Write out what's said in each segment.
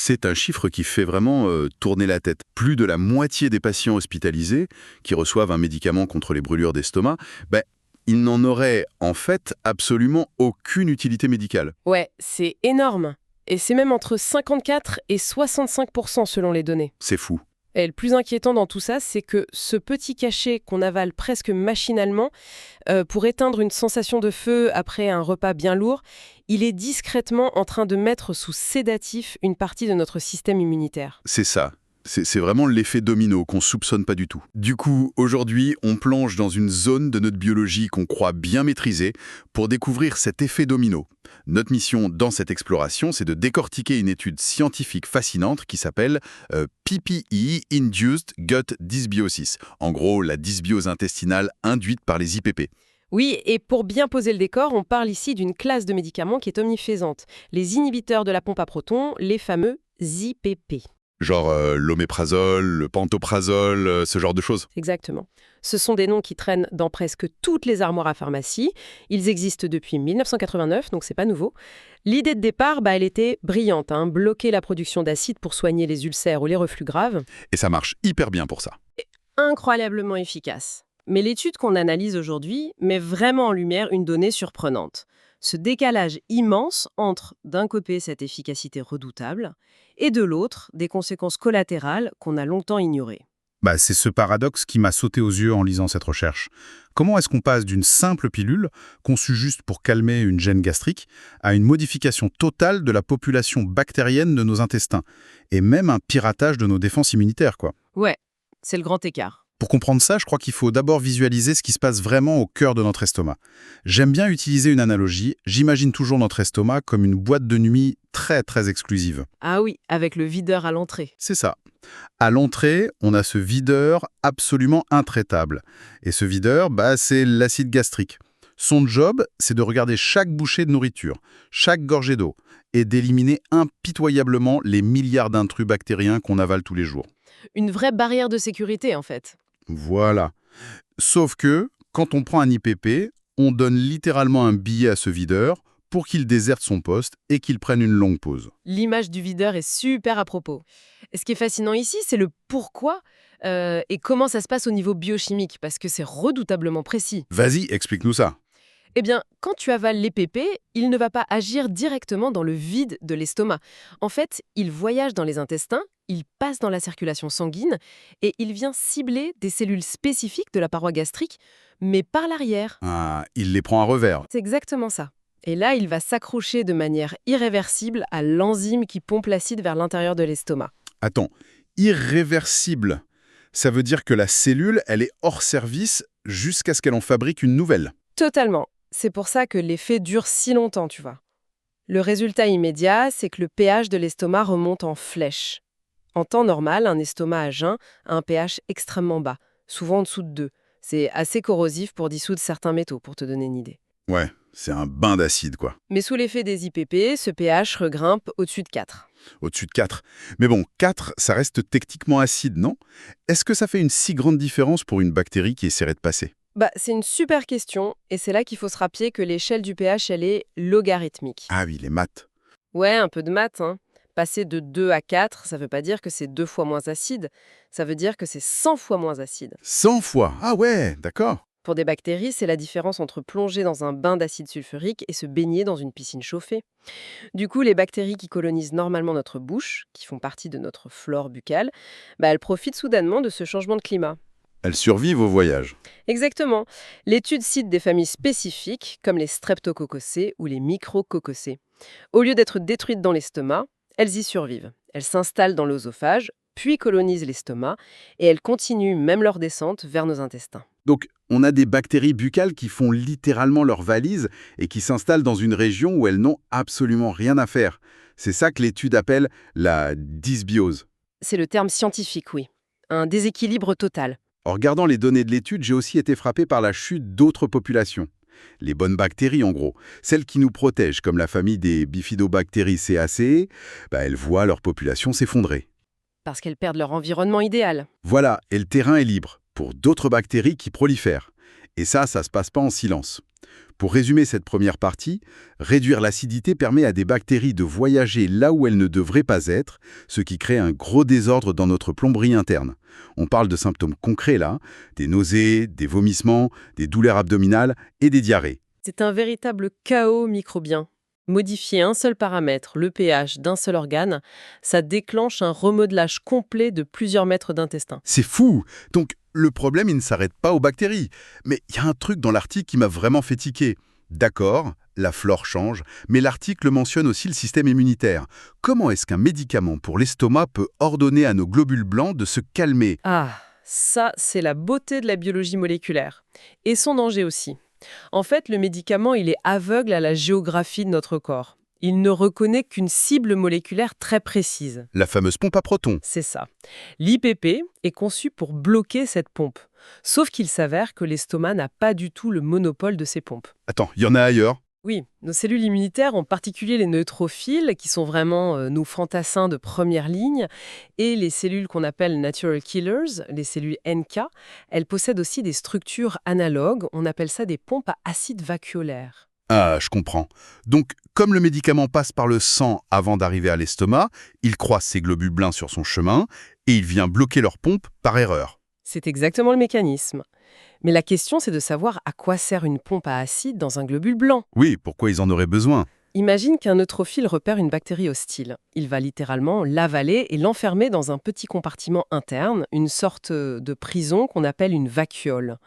C'est un chiffre qui fait vraiment tourner la tête. Plus de la moitié des patients hospitalisés qui reçoivent un médicament contre les brûlures d'estomac, ils n'en auraient en fait absolument aucune utilité médicale. Ouais, c'est énorme. Et c'est même entre 54 et 65% selon les données. C'est fou. Et le plus inquiétant dans tout ça, c'est que ce petit cachet qu'on avale presque machinalement pour éteindre une sensation de feu après un repas bien lourd, il est discrètement en train de mettre sous sédatif une partie de notre système immunitaire. C'est ça. C'est vraiment l'effet domino qu'on soupçonne pas du tout. Du coup, aujourd'hui, on plonge dans une zone de notre biologie qu'on croit bien maîtriser pour découvrir cet effet domino. Notre mission dans cette exploration, c'est de décortiquer une étude scientifique fascinante qui s'appelle PPE Induced Gut Dysbiosis. En gros, la dysbiose intestinale induite par les IPP. Oui, et pour bien poser le décor, on parle ici d'une classe de médicaments qui est omnifaisante. Les inhibiteurs de la pompe à protons, les fameux IPP. Genre l'oméprazole, le pantoprazole, ce genre de choses. Exactement. Ce sont des noms qui traînent dans presque toutes les armoires à pharmacie. Ils existent depuis 1989, donc c'est pas nouveau. L'idée de départ, elle était brillante, bloquer la production d'acide pour soigner les ulcères ou les reflux graves. Et ça marche hyper bien pour ça. Incroyablement efficace. Mais l'étude qu'on analyse aujourd'hui met vraiment en lumière une donnée surprenante. Ce décalage immense entre, d'un côté, cette efficacité redoutable, et de l'autre, des conséquences collatérales qu'on a longtemps ignorées. C'est ce paradoxe qui m'a sauté aux yeux en lisant cette recherche. Comment est-ce qu'on passe d'une simple pilule, conçue juste pour calmer une gêne gastrique, à une modification totale de la population bactérienne de nos intestins, et même un piratage de nos défenses immunitaires, quoi. Ouais, c'est le grand écart. Pour comprendre ça, je crois qu'il faut d'abord visualiser ce qui se passe vraiment au cœur de notre estomac. J'aime bien utiliser une analogie. J'imagine toujours notre estomac comme une boîte de nuit très très exclusive. Ah oui, avec le videur à l'entrée. C'est ça. À l'entrée, on a ce videur absolument intraitable. Et ce videur, c'est l'acide gastrique. Son job, c'est de regarder chaque bouchée de nourriture, chaque gorgée d'eau, et d'éliminer impitoyablement les milliards d'intrus bactériens qu'on avale tous les jours. Une vraie barrière de sécurité, en fait. Voilà. Sauf que, quand on prend un IPP, on donne littéralement un billet à ce videur pour qu'il déserte son poste et qu'il prenne une longue pause. L'image du videur est super à propos. Et ce qui est fascinant ici, c'est le pourquoi et comment ça se passe au niveau biochimique, parce que c'est redoutablement précis. Vas-y, explique-nous ça. Eh bien, quand tu avales l'IPP, il ne va pas agir directement dans le vide de l'estomac. En fait, il voyage dans les intestins, il passe dans la circulation sanguine et il vient cibler des cellules spécifiques de la paroi gastrique, mais par l'arrière. Ah, il les prend à revers. C'est exactement ça. Et là, il va s'accrocher de manière irréversible à l'enzyme qui pompe l'acide vers l'intérieur de l'estomac. Attends, irréversible. Ça veut dire que la cellule, elle est hors service jusqu'à ce qu'elle en fabrique une nouvelle. Totalement. C'est pour ça que l'effet dure si longtemps, tu vois. Le résultat immédiat, c'est que le pH de l'estomac remonte en flèche. En temps normal, un estomac à jeun a un pH extrêmement bas, souvent en dessous de 2. C'est assez corrosif pour dissoudre certains métaux, pour te donner une idée. Ouais, c'est un bain d'acide, quoi. Mais sous l'effet des IPP, ce pH regrimpe au-dessus de 4. Au-dessus de 4. Mais bon, 4, ça reste techniquement acide, non? Est-ce que ça fait une si grande différence pour une bactérie qui essaierait de passer? C'est une super question, et c'est là qu'il faut se rappeler que l'échelle du pH, elle est logarithmique. Ah oui, les maths. Ouais, un peu de maths, Passer de 2 à 4, ça veut pas dire que c'est 2 fois moins acide, ça veut dire que c'est 100 fois moins acide. 100 fois. Ah ouais, d'accord. Pour des bactéries, c'est la différence entre plonger dans un bain d'acide sulfurique et se baigner dans une piscine chauffée. Du coup, les bactéries qui colonisent normalement notre bouche, qui font partie de notre flore buccale, elles profitent soudainement de ce changement de climat. Elles survivent au voyage. Exactement. L'étude cite des familles spécifiques, comme les streptococcacées ou les micrococcacées. Au lieu d'être détruites dans l'estomac, elles y survivent. Elles s'installent dans l'œsophage, puis colonisent l'estomac, et elles continuent même leur descente vers nos intestins. Donc, on a des bactéries buccales qui font littéralement leur valise et qui s'installent dans une région où elles n'ont absolument rien à faire. C'est ça que l'étude appelle la dysbiose. C'est le terme scientifique, oui. Un déséquilibre total. En regardant les données de l'étude, j'ai aussi été frappé par la chute d'autres populations. Les bonnes bactéries, en gros. Celles qui nous protègent, comme la famille des Bifidobacteriaceae, elles voient leur population s'effondrer. Parce qu'elles perdent leur environnement idéal. Voilà, et le terrain est libre pour d'autres bactéries qui prolifèrent. Et ça se passe pas en silence. Pour résumer cette première partie, réduire l'acidité permet à des bactéries de voyager là où elles ne devraient pas être, ce qui crée un gros désordre dans notre plomberie interne. On parle de symptômes concrets là, des nausées, des vomissements, des douleurs abdominales et des diarrhées. C'est un véritable chaos microbien. Modifier un seul paramètre, le pH d'un seul organe, ça déclenche un remodelage complet de plusieurs mètres d'intestin. C'est fou! Donc, le problème, il ne s'arrête pas aux bactéries. Mais il y a un truc dans l'article qui m'a vraiment fait tiquer. D'accord, la flore change, mais l'article mentionne aussi le système immunitaire. Comment est-ce qu'un médicament pour l'estomac peut ordonner à nos globules blancs de se calmer? Ah, ça, c'est la beauté de la biologie moléculaire. Et son danger aussi. En fait, le médicament, il est aveugle à la géographie de notre corps. Il ne reconnaît qu'une cible moléculaire très précise. La fameuse pompe à protons. C'est ça. L'IPP est conçu pour bloquer cette pompe. Sauf qu'il s'avère que l'estomac n'a pas du tout le monopole de ces pompes. Attends, il y en a ailleurs? Oui, nos cellules immunitaires, en particulier les neutrophiles, qui sont vraiment nos fantassins de première ligne, et les cellules qu'on appelle natural killers, les cellules NK, elles possèdent aussi des structures analogues, on appelle ça des pompes à acide vacuolaire. Ah, je comprends. Donc, comme le médicament passe par le sang avant d'arriver à l'estomac, il croise ses globules blancs sur son chemin et il vient bloquer leur pompe par erreur. C'est exactement le mécanisme. Mais la question, c'est de savoir à quoi sert une pompe à acide dans un globule blanc. Oui, pourquoi ils en auraient besoin? Imagine qu'un neutrophile repère une bactérie hostile. Il va littéralement l'avaler et l'enfermer dans un petit compartiment interne, une sorte de prison qu'on appelle une vacuole.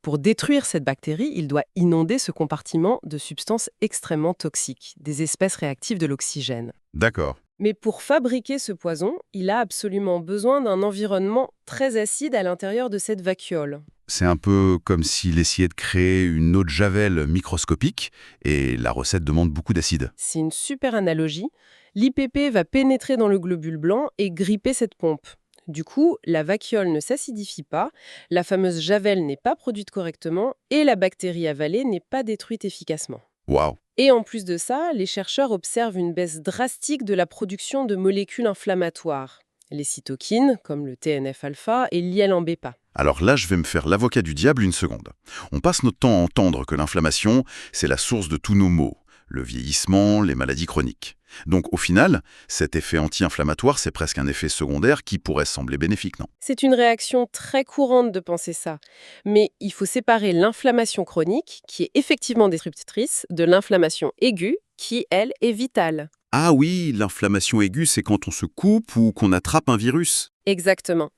Pour détruire cette bactérie, il doit inonder ce compartiment de substances extrêmement toxiques, des espèces réactives de l'oxygène. D'accord. Mais pour fabriquer ce poison, il a absolument besoin d'un environnement très acide à l'intérieur de cette vacuole. C'est un peu comme s'il essayait de créer une eau de javel microscopique et la recette demande beaucoup d'acide. C'est une super analogie. L'IPP va pénétrer dans le globule blanc et gripper cette pompe. Du coup, la vacuole ne s'acidifie pas, la fameuse javel n'est pas produite correctement et la bactérie avalée n'est pas détruite efficacement. Waouh! Et en plus de ça, les chercheurs observent une baisse drastique de la production de molécules inflammatoires. Les cytokines, comme le TNF-alpha et l'IL-1β. Alors là, je vais me faire l'avocat du diable une seconde. On passe notre temps à entendre que l'inflammation, c'est la source de tous nos maux, le vieillissement, les maladies chroniques. Donc au final, cet effet anti-inflammatoire, c'est presque un effet secondaire qui pourrait sembler bénéfique, non? C'est une réaction très courante de penser ça. Mais il faut séparer l'inflammation chronique, qui est effectivement destructrice, de l'inflammation aiguë, qui, elle, est vitale. Ah oui, l'inflammation aiguë, c'est quand on se coupe ou qu'on attrape un virus. Exactement.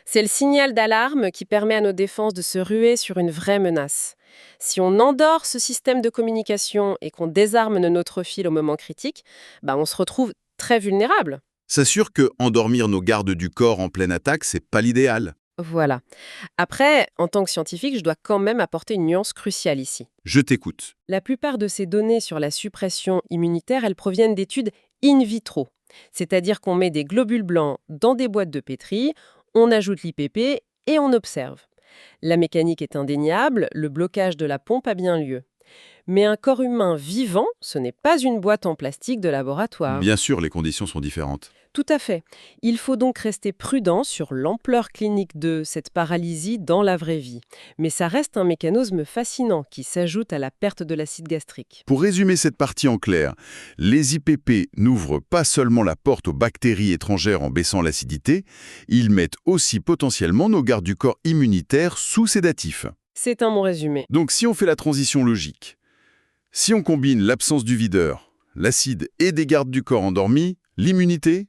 C'est le signal d'alarme qui permet à nos défenses de se ruer sur une vraie menace. Si on endort ce système de communication et qu'on désarme nos neutrophiles au moment critique, on se retrouve très vulnérable. S'assure que endormir nos gardes du corps en pleine attaque, c'est pas l'idéal. Voilà. Après, en tant que scientifique, je dois quand même apporter une nuance cruciale ici. Je t'écoute. La plupart de ces données sur la suppression immunitaire, elles proviennent d'études in vitro. C'est-à-dire qu'on met des globules blancs dans des boîtes de pétri, on ajoute l'IPP et on observe. La mécanique est indéniable, le blocage de la pompe a bien lieu. Mais un corps humain vivant, ce n'est pas une boîte en plastique de laboratoire. Bien sûr, les conditions sont différentes. Tout à fait. Il faut donc rester prudent sur l'ampleur clinique de cette paralysie dans la vraie vie. Mais ça reste un mécanisme fascinant qui s'ajoute à la perte de l'acide gastrique. Pour résumer cette partie en clair, les IPP n'ouvrent pas seulement la porte aux bactéries étrangères en baissant l'acidité, ils mettent aussi potentiellement nos gardes du corps immunitaires sous sédatifs. C'est un bon résumé. Donc si on fait la transition logique, si on combine l'absence du videur, l'acide et des gardes du corps endormis, l'immunité,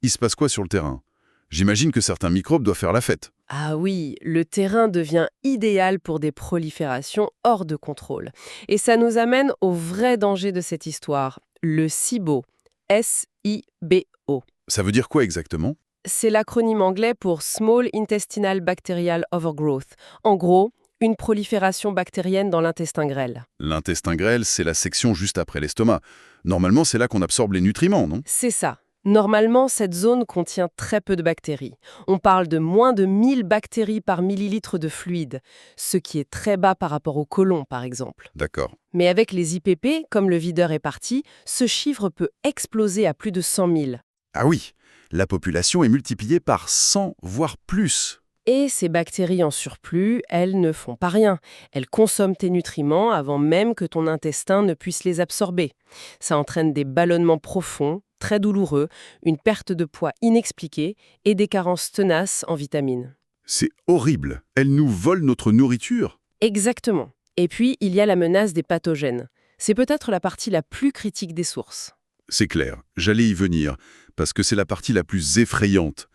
il se passe quoi sur le terrain? J'imagine que certains microbes doivent faire la fête. Ah oui, le terrain devient idéal pour des proliférations hors de contrôle. Et ça nous amène au vrai danger de cette histoire, le SIBO. S-I-B-O. Ça veut dire quoi exactement? C'est l'acronyme anglais pour Small Intestinal Bacterial Overgrowth. En gros, une prolifération bactérienne dans l'intestin grêle. L'intestin grêle, c'est la section juste après l'estomac. Normalement, c'est là qu'on absorbe les nutriments, non? C'est ça. Normalement, cette zone contient très peu de bactéries. On parle de moins de 1000 bactéries par millilitre de fluide, ce qui est très bas par rapport au côlon, par exemple. D'accord. Mais avec les IPP, comme le videur est parti, ce chiffre peut exploser à plus de 100 000. Ah oui, la population est multipliée par 100, voire plus. Et ces bactéries en surplus, elles ne font pas rien. Elles consomment tes nutriments avant même que ton intestin ne puisse les absorber. Ça entraîne des ballonnements profonds, très douloureux, une perte de poids inexpliquée et des carences tenaces en vitamines. C'est horrible. Elles nous volent notre nourriture. Exactement. Et puis, il y a la menace des pathogènes. C'est peut-être la partie la plus critique des sources. C'est clair, j'allais y venir, parce que c'est la partie la plus effrayante.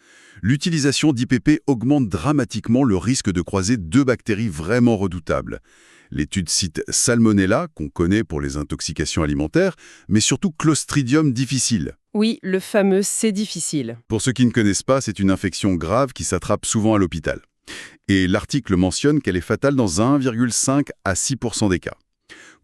L'utilisation d'IPP augmente dramatiquement le risque de croiser deux bactéries vraiment redoutables. L'étude cite Salmonella, qu'on connaît pour les intoxications alimentaires, mais surtout Clostridium difficile. Oui, le fameux c'est difficile. Pour ceux qui ne connaissent pas, c'est une infection grave qui s'attrape souvent à l'hôpital. Et l'article mentionne qu'elle est fatale dans 1,5 à 6% des cas.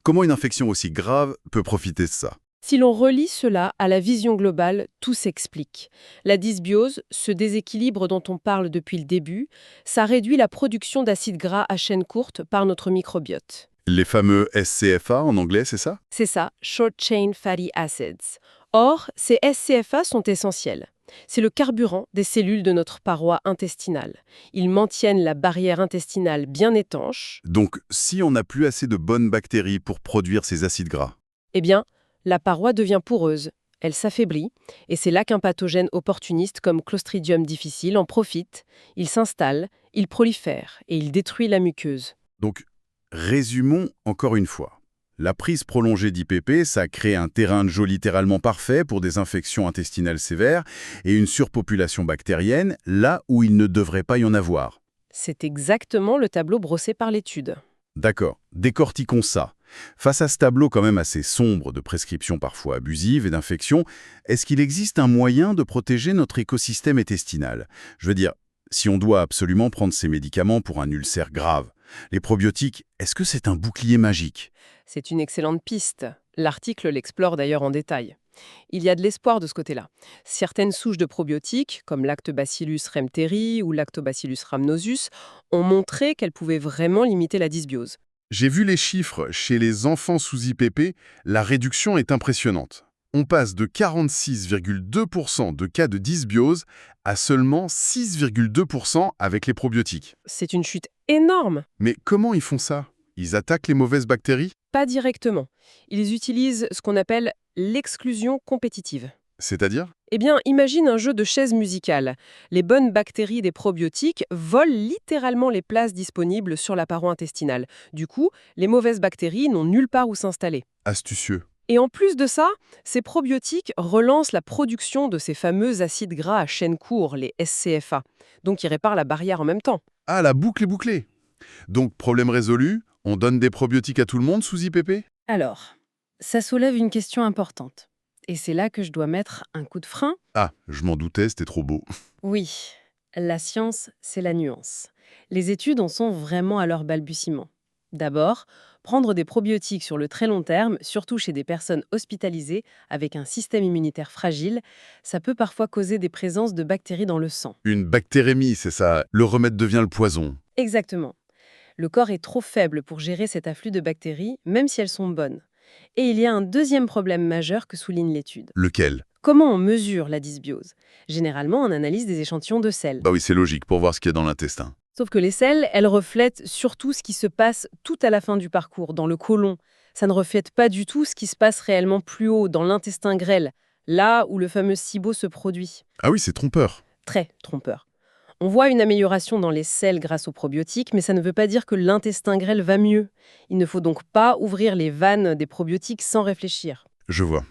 Comment une infection aussi grave peut profiter de ça ? Si l'on relie cela à la vision globale, tout s'explique. La dysbiose, ce déséquilibre dont on parle depuis le début, ça réduit la production d'acides gras à chaîne courte par notre microbiote. Les fameux SCFA en anglais, c'est ça ? C'est ça, Short Chain Fatty Acids. Or, ces SCFA sont essentiels. C'est le carburant des cellules de notre paroi intestinale. Ils maintiennent la barrière intestinale bien étanche. Donc, si on n'a plus assez de bonnes bactéries pour produire ces acides gras, Eh bien, la paroi devient poreuse, elle s'affaiblit, et c'est là qu'un pathogène opportuniste comme Clostridium difficile en profite, il s'installe, il prolifère et il détruit la muqueuse. donc, résumons encore une fois. La prise prolongée d'IPP, ça crée un terrain de jeu littéralement parfait pour des infections intestinales sévères et une surpopulation bactérienne là où il ne devrait pas y en avoir. C'est exactement le tableau brossé par l'étude. D'accord, décortiquons ça. Face à ce tableau quand même assez sombre de prescriptions parfois abusives et d'infections, est-ce qu'il existe un moyen de protéger notre écosystème intestinal ? Je veux dire, si on doit absolument prendre ces médicaments pour un ulcère grave, les probiotiques, est-ce que c'est un bouclier magique ? C'est une excellente piste. L'article l'explore d'ailleurs en détail. Il y a de l'espoir de ce côté-là. Certaines souches de probiotiques, comme Lactobacillus rhamteri ou Lactobacillus rhamnosus, ont montré qu'elles pouvaient vraiment limiter la dysbiose. J'ai vu les chiffres. Chez les enfants sous IPP, la réduction est impressionnante. On passe de 46,2% de cas de dysbiose à seulement 6,2% avec les probiotiques. C'est une chute énorme. Mais comment ils font ça ? Ils attaquent les mauvaises bactéries ? Pas directement. Ils utilisent ce qu'on appelle l'exclusion compétitive. C'est-à-dire ? Eh bien, imagine un jeu de chaises musicales. Les bonnes bactéries des probiotiques volent littéralement les places disponibles sur la paroi intestinale. Du coup, les mauvaises bactéries n'ont nulle part où s'installer. Astucieux. Et en plus de ça, ces probiotiques relancent la production de ces fameux acides gras à chaîne courte, les SCFA. Donc, ils réparent la barrière en même temps. Ah, la boucle est bouclée. Donc, problème résolu, on donne des probiotiques à tout le monde sous IPP ? Alors, ça soulève une question importante. Et c'est là que je dois mettre un coup de frein. Ah, je m'en doutais, c'était trop beau. Oui, la science, c'est la nuance. Les études en sont vraiment à leur balbutiement. D'abord, prendre des probiotiques sur le très long terme, surtout chez des personnes hospitalisées avec un système immunitaire fragile, ça peut parfois causer des présences de bactéries dans le sang. Une bactérémie, c'est ça. Le remède devient le poison. Exactement. Le corps est trop faible pour gérer cet afflux de bactéries, même si elles sont bonnes. Et il y a un deuxième problème majeur que souligne l'étude. Lequel ? Comment on mesure la dysbiose ? Généralement, on analyse des échantillons de sel. Bah oui, c'est logique, pour voir ce qu'il y a dans l'intestin. Sauf que les selles, elles reflètent surtout ce qui se passe tout à la fin du parcours, dans le côlon. Ça ne reflète pas du tout ce qui se passe réellement plus haut, dans l'intestin grêle, là où le fameux SIBO se produit. Ah oui, c'est trompeur. Très trompeur. On voit une amélioration dans les selles grâce aux probiotiques, mais ça ne veut pas dire que l'intestin grêle va mieux. Il ne faut donc pas ouvrir les vannes des probiotiques sans réfléchir. Je vois.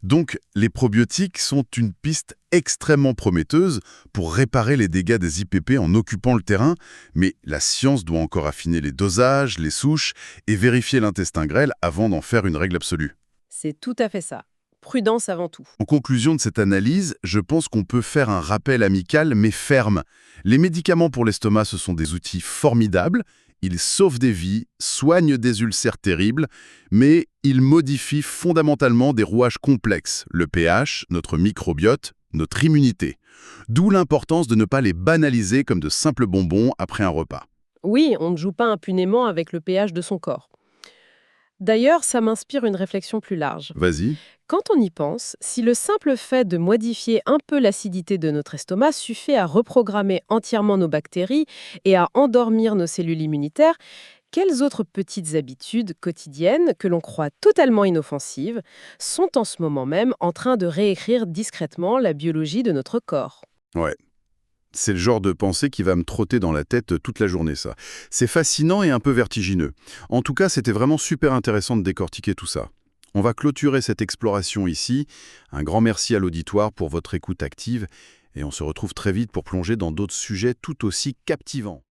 Donc, les probiotiques sont une piste extrêmement prometteuse pour réparer les dégâts des IPP en occupant le terrain, mais la science doit encore affiner les dosages, les souches et vérifier l'intestin grêle avant d'en faire une règle absolue. C'est tout à fait ça. Prudence avant tout. En conclusion de cette analyse, je pense qu'on peut faire un rappel amical mais ferme. Les médicaments pour l'estomac, ce sont des outils formidables. Ils sauvent des vies, soignent des ulcères terribles, mais ils modifient fondamentalement des rouages complexes, le pH, notre microbiote, notre immunité. D'où l'importance de ne pas les banaliser comme de simples bonbons après un repas. Oui, on ne joue pas impunément avec le pH de son corps. D'ailleurs, ça m'inspire une réflexion plus large. Vas-y. Quand on y pense, si le simple fait de modifier un peu l'acidité de notre estomac suffit à reprogrammer entièrement nos bactéries et à endormir nos cellules immunitaires, quelles autres petites habitudes quotidiennes que l'on croit totalement inoffensives sont en ce moment même en train de réécrire discrètement la biologie de notre corps? Ouais. C'est le genre de pensée qui va me trotter dans la tête toute la journée, ça. C'est fascinant et un peu vertigineux. En tout cas, c'était vraiment super intéressant de décortiquer tout ça. On va clôturer cette exploration ici. Un grand merci à l'auditoire pour votre écoute active et on se retrouve très vite pour plonger dans d'autres sujets tout aussi captivants.